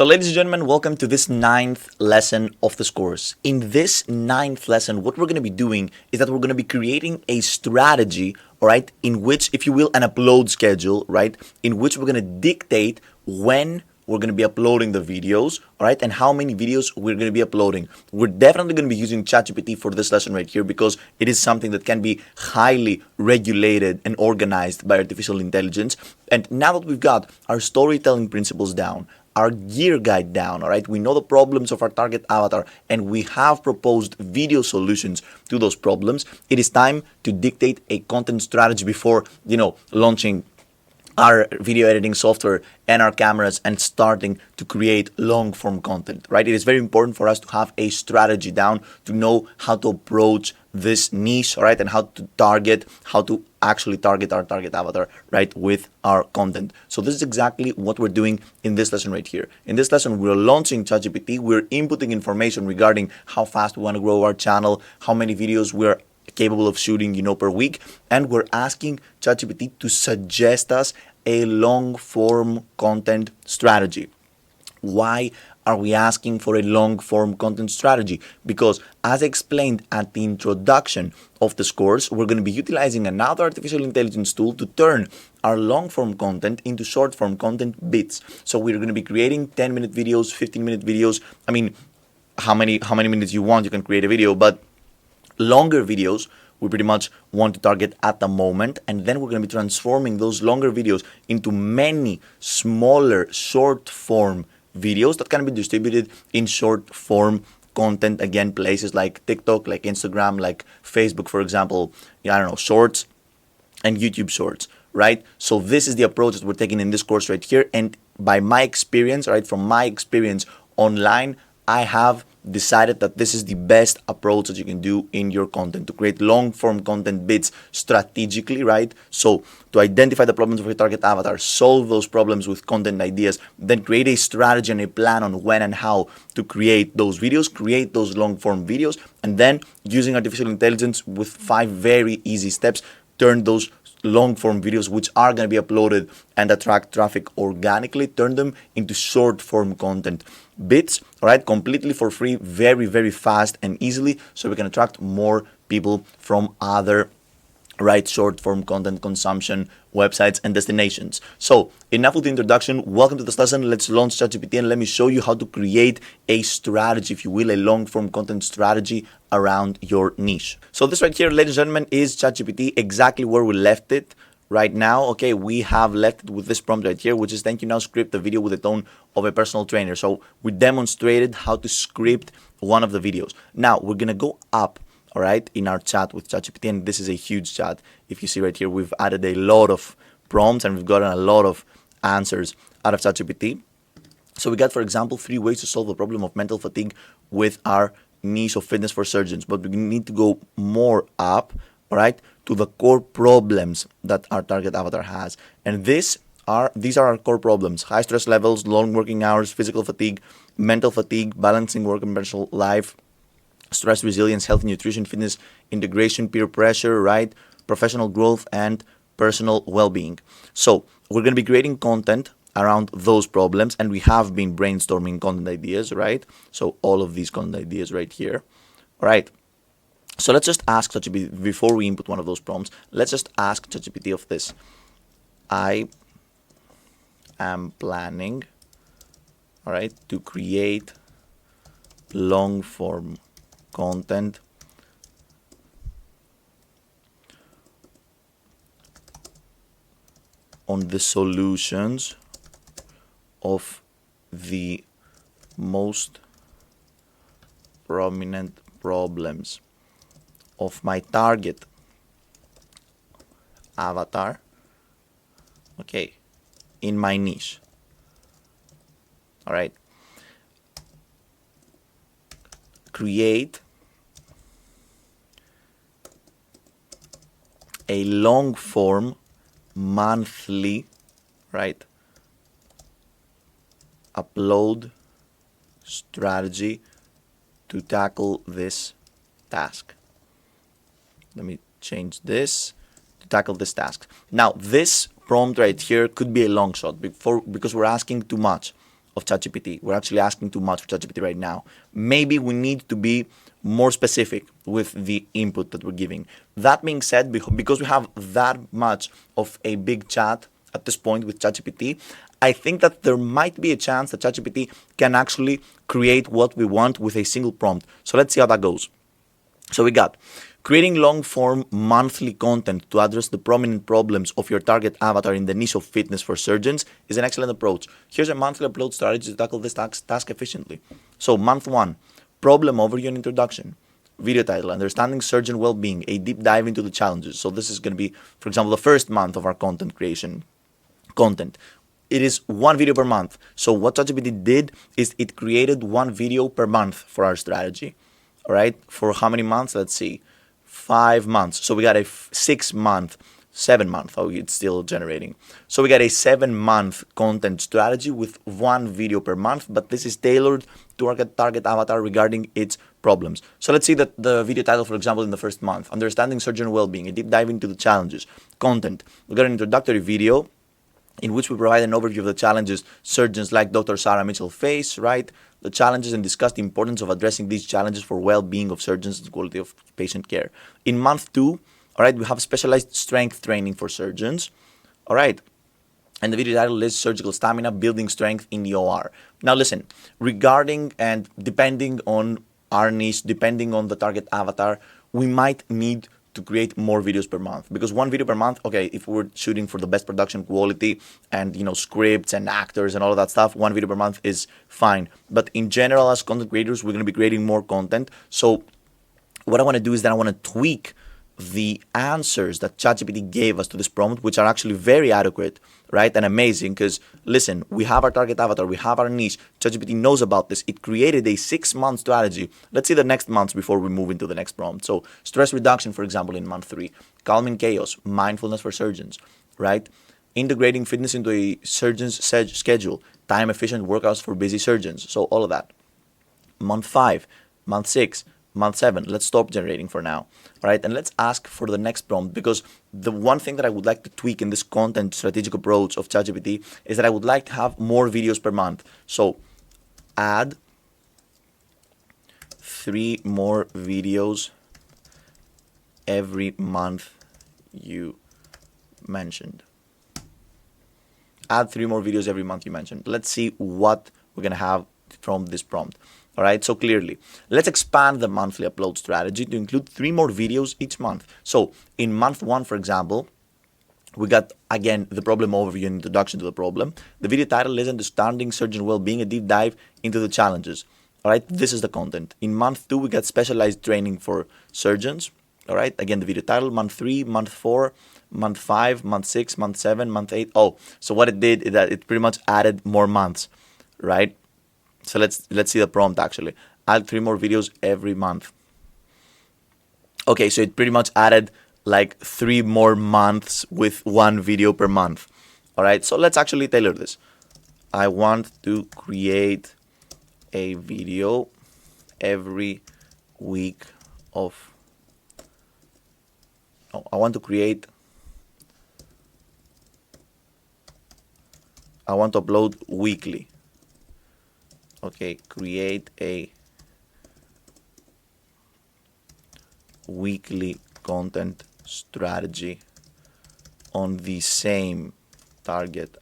So ladies and gentlemen, welcome to this 9th lesson of this course. In this 9th lesson, what we're going to be doing is that we're going to be creating a strategy, all right, in which, if you will, an upload schedule, right, in which we're going to dictate when we're going to be uploading the videos, all right, and how many videos we're going to be uploading. We're definitely going to be using ChatGPT for this lesson right here because it is something that can be highly regulated and organized by artificial intelligence. And now that we've got our storytelling principles down, our gear guide down, all right, we know the problems of our target avatar and we have proposed video solutions to those problems, it is time to dictate a content strategy before, launching our video editing software and our cameras and starting to create long form content, right? It is very important for us to have a strategy down, to know how to approach this niche, all right, and how to actually target our target avatar, right, with our content. So this is exactly what we're doing in this lesson right here. In this lesson, we're launching ChatGPT. We're inputting information regarding how fast we want to grow our channel, how many videos we're capable of shooting, per week, and we're asking ChatGPT to suggest us a long form content strategy. Why are we asking for a long form content strategy? Because as I explained at the introduction of this course, we're going to be utilizing another artificial intelligence tool to turn our long form content into short form content bits. So we're going to be creating 10-minute videos, 15-minute videos. I mean, how many minutes you want, you can create a video, but longer videos we pretty much want to target at the moment, and then we're going to be transforming those longer videos into many smaller short form videos that can be distributed in short form content, again, places like TikTok, like Instagram, like Facebook, for example, shorts and YouTube shorts, right? So this is the approach that we're taking in this course right here, and by my experience, right, from my experience online, I have decided that this is the best approach that you can do in your content, to create long form content bits strategically, right? So to identify the problems of your target avatar, solve those problems with content ideas, then create a strategy and a plan on when and how to create those videos, create those long form videos, and then using artificial intelligence with 5 very easy steps, turn those long form videos, which are going to be uploaded and attract traffic organically, turn them into short form content bits, all right, completely for free, very, very fast and easily, so we can attract more people from other, right, short form content consumption websites and destinations. So enough with the introduction. Welcome to this lesson. Let's launch ChatGPT and let me show you how to create a strategy, if you will, a long form content strategy around your niche. So this right here, ladies and gentlemen, is ChatGPT, exactly where we left it right now. Okay, we have left it with this prompt right here, which is thank you, now script the video with the tone of a personal trainer. So we demonstrated how to script one of the videos. Now we're gonna go up, all right, in our chat with ChatGPT, and this is a huge chat. If you see right here, we've added a lot of prompts and we've gotten a lot of answers out of ChatGPT. So we got, for example, 3 ways to solve the problem of mental fatigue with our niche of fitness for surgeons. But we need to go more up, all right, to the core problems that our target avatar has. And these are our core problems: high stress levels, long working hours, physical fatigue, mental fatigue, balancing work and personal life, stress resilience, healthy nutrition, fitness integration, peer pressure, right, professional growth, and personal well-being. So we're going to be creating content around those problems, and we have been brainstorming content ideas, right? So all of these content ideas right here, all right. So let's just ask ChatGPT, before we input one of those prompts, let's just ask ChatGPT of this. I am planning, all right, to create long form content on the solutions of the most prominent problems of my target avatar, okay, in my niche. All right. Create a long form monthly, right, upload strategy to tackle this task. Let me change this to tackle this task. Now, this prompt right here could be a long shot because we're asking too much. of ChatGPT. We're actually asking too much for ChatGPT right now. Maybe we need to be more specific with the input that we're giving. That being said, because we have that much of a big chat at this point with ChatGPT, I think that there might be a chance that ChatGPT can actually create what we want with a single prompt. So let's see how that goes. So we got creating long-form monthly content to address the prominent problems of your target avatar in the niche of fitness for surgeons is an excellent approach. Here's a monthly upload strategy to tackle this task efficiently. So month 1, problem overview and introduction. Video title, Understanding Surgeon Well-Being, a deep dive into the challenges. So this is going to be, for example, the first month of our content creation content. It is 1 video per month. So what ChatGPT did is it created 1 video per month for our strategy. All right, for how many months? Let's see, 5 months. So we got a 6 month, 7 month. Oh, it's still generating. So we got a 7 month content strategy with 1 video per month, but this is tailored to our target avatar regarding its problems. So let's see that the video title, for example, in the first month, Understanding Surgeon Well-Being, a deep dive into the challenges. Content, we got an introductory video in which we provide an overview of the challenges surgeons like Dr. Sarah Mitchell face, right? The challenges and discuss the importance of addressing these challenges for well-being of surgeons and quality of patient care. In month 2, all right, we have specialized strength training for surgeons, all right? And the video title is Surgical Stamina, Building Strength in the OR. Now listen, regarding and depending on our niche, depending on the target avatar, we might need to create more videos per month, because 1 video per month, okay, if we're shooting for the best production quality and scripts and actors and all of that stuff, 1 video per month is fine. But in general, as content creators, we're going to be creating more content. So what I want to do is that I want to tweak the answers that ChatGPT gave us to this prompt, which are actually very adequate, right? And amazing, because listen, we have our target avatar, we have our niche. ChatGPT knows about this. It created a 6-month strategy. Let's see the next months before we move into the next prompt. So stress reduction, for example, in month 3, calming chaos, mindfulness for surgeons, right? Integrating fitness into a surgeon's schedule, time efficient workouts for busy surgeons. So all of that. Month 5, month 6, month 7, let's stop generating for now. All right, and let's ask for the next prompt, because the one thing that I would like to tweak in this content strategic approach of ChatGPT is that I would like to have more videos per month. So add 3 more videos every month you mentioned. Add 3 more videos every month you mentioned. Let's see what we're going to have from this prompt. All right, so clearly, let's expand the monthly upload strategy to include 3 more videos each month. So in month 1, for example, we got, again, the problem overview and introduction to the problem. The video title is Understanding Surgeon Well-Being, a deep dive into the challenges. All right, this is the content. In month 2, we got specialized training for surgeons. All right, again, the video title, month 3, month 4, month 5, month 6, month 7, month 8. Oh, so what it did is that it pretty much added more months, right? So let's see the prompt actually. Add 3 more videos every month. Okay, so it pretty much added like 3 more months with 1 video per month. All right, so let's actually tailor this. I want to create a video every week of. Oh, I want to upload weekly. Okay, create a weekly content strategy on the same target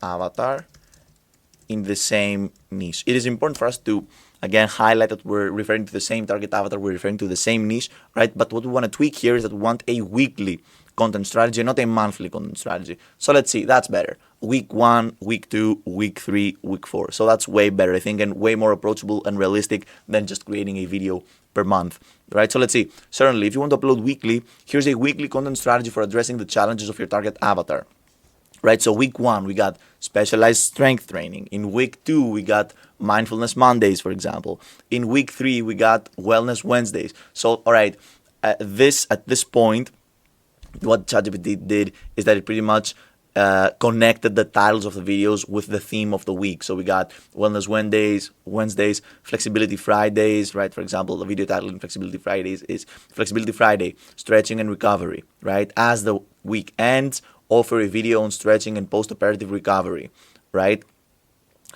avatar in the same niche. It is important for us to, again, highlight that we're referring to the same target avatar, we're referring to the same niche, right? But what we want to tweak here is that we want a weekly content strategy, not a monthly content strategy. So let's see, that's better. Week 1, week 2, week 3, week 4. So that's way better, I think, and way more approachable and realistic than just creating a video per month, right? So let's see. Certainly, if you want to upload weekly, here's a weekly content strategy for addressing the challenges of your target avatar. Right, so week 1, we got specialized strength training. In week 2, we got mindfulness Mondays, for example. In week 3, we got wellness Wednesdays. So, all right, at this point, what ChatGPT did is that it pretty much connected the titles of the videos with the theme of the week. So we got wellness Wednesdays, flexibility Fridays, right? For example, the video title in flexibility Fridays is Flexibility Friday, stretching and recovery, right? As the week ends, offer a video on stretching and post-operative recovery, right?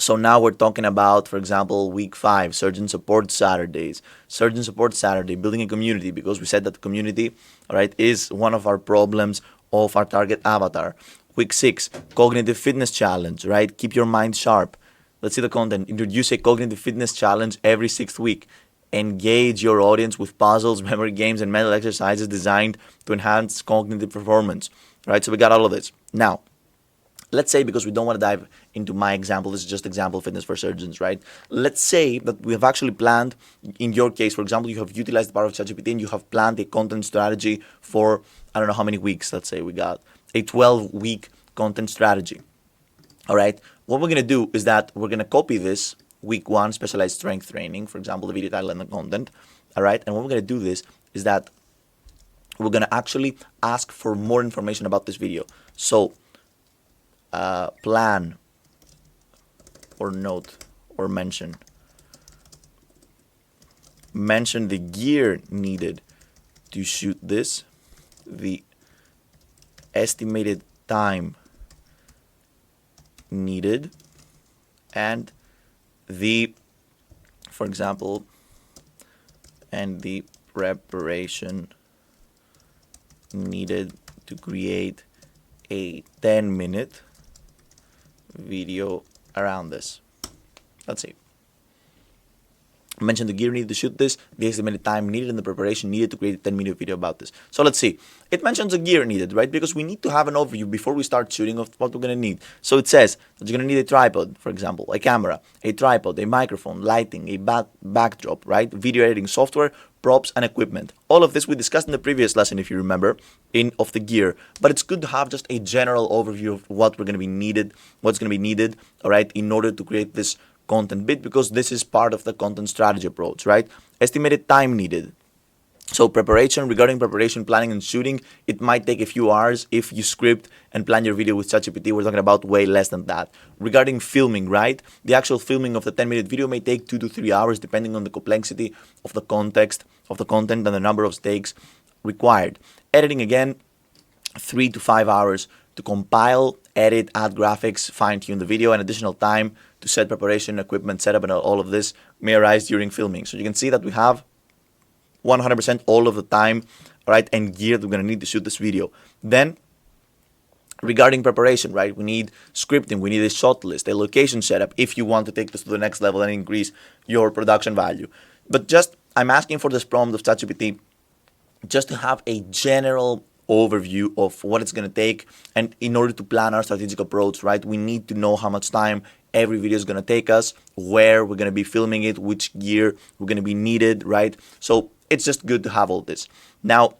So now we're talking about, for example, week 5, Surgeon Support Saturdays. Surgeon Support Saturday, building a community, because we said that the community, all right, is one of our problems of our target avatar. Week 6, Cognitive Fitness Challenge, right? Keep your mind sharp. Let's see the content. Introduce a cognitive fitness challenge every 6th week. Engage your audience with puzzles, memory games, and mental exercises designed to enhance cognitive performance, right? So we got all of this. Now, let's say, because we don't want to dive into my example, this is just example fitness for surgeons, right? Let's say that we have actually planned, in your case, for example, you have utilized the power of ChatGPT and you have planned a content strategy for, I don't know how many weeks. Let's say we got a 12-week content strategy. All right. What we're going to do is that we're going to copy this week 1 specialized strength training, for example, the video title and the content. All right. And what we're going to do this is that we're going to actually ask for more information about this video. So plan or note or mention the gear needed to shoot this, the estimated time needed, and the, for example, and the preparation needed to create a 10-minute video around this. Let's see. Mention the gear needed to shoot this, the estimated time needed, and the preparation needed to create a 10-minute video about this. So let's see. It mentions the gear needed, right? Because we need to have an overview before we start shooting of what we're going to need. So it says that you're going to need a tripod, for example, a camera, a tripod, a microphone, lighting, a backdrop, right? Video editing software, props, and equipment. All of this we discussed in the previous lesson, if you remember, of the gear. But it's good to have just a general overview of what we're going to be needed, what's going to be needed, all right, in order to create this content bit, because this is part of the content strategy approach, right? Estimated time needed. So regarding preparation, planning, and shooting, it might take a few hours if you script and plan your video with ChatGPT. We're talking about way less than that. Regarding filming, right? The actual filming of the 10-minute video may take 2 to 3 hours, depending on the complexity of the context of the content and the number of takes required. Editing, again, 3 to 5 hours to compile, edit, add graphics, fine-tune the video, and additional time to set preparation, equipment setup, and all of this may arise during filming. So you can see that we have 100% all of the time, right, and gear that we're going to need to shoot this video. Then, regarding preparation, right, we need scripting, we need a shot list, a location setup if you want to take this to the next level and increase your production value. But just, I'm asking for this prompt of ChatGPT just to have a general overview of what it's going to take, and in order to plan our strategic approach, right, we need to know how much time every video is going to take us, where we're going to be filming it, which gear we're going to be needed, right? So it's just good to have all this. Now,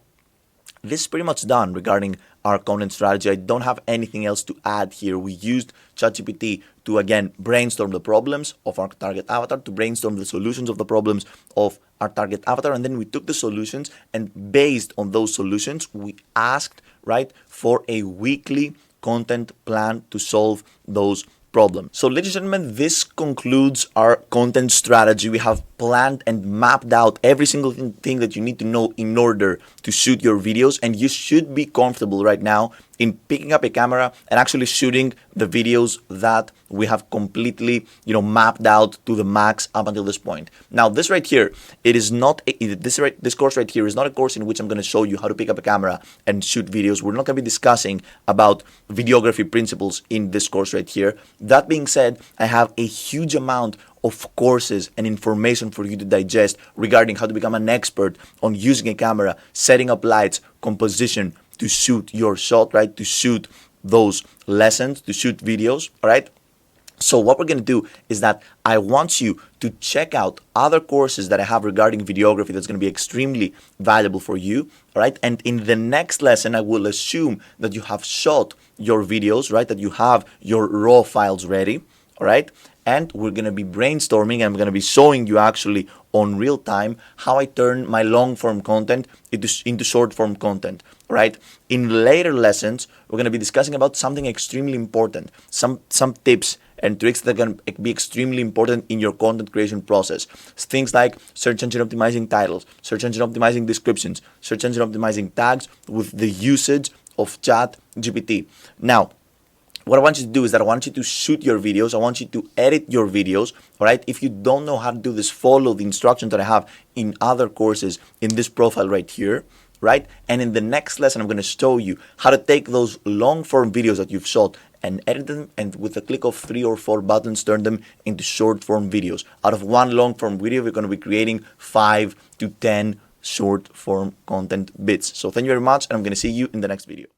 this is pretty much done regarding our content strategy. I don't have anything else to add here. We used ChatGPT to, again, brainstorm the problems of our target avatar, to brainstorm the solutions of the problems of our target avatar, and then we took the solutions, and based on those solutions, we asked, right, for a weekly content plan to solve those problem. So, ladies and gentlemen, this concludes our content strategy. We have planned and mapped out every single thing that you need to know in order to shoot your videos, and you should be comfortable right now in picking up a camera and actually shooting the videos that we have completely, mapped out to the max up until this point. Now, this right here, it is not this course right here is not a course in which I'm going to show you how to pick up a camera and shoot videos. We're not going to be discussing about videography principles in this course right here. That being said, I have a huge amount of courses and information for you to digest regarding how to become an expert on using a camera, setting up lights, composition, to shoot your shot, right? To shoot those lessons, to shoot videos, all right? So what we're going to do is that I want you to check out other courses that I have regarding videography that's going to be extremely valuable for you, all right? And in the next lesson, I will assume that you have shot your videos, right? That you have your raw files ready, all right? And we're going to be brainstorming, and I'm going to be showing you actually on real time how I turn my long form content into short form content, right? In later lessons, we're going to be discussing about something extremely important, some tips and tricks that can be extremely important in your content creation process. Things like search engine optimizing titles, search engine optimizing descriptions, search engine optimizing tags with the usage of ChatGPT. Now, what I want you to do is that I want you to shoot your videos. I want you to edit your videos. All right. If you don't know how to do this, follow the instructions that I have in other courses in this profile right here. Right. And in the next lesson, I'm going to show you how to take those long form videos that you've shot and edit them, and with a click of 3 or 4 buttons, turn them into short form videos. Out of one long form video, we're going to be creating 5 to 10 short form content bits. So thank you very much, and I'm going to see you in the next video.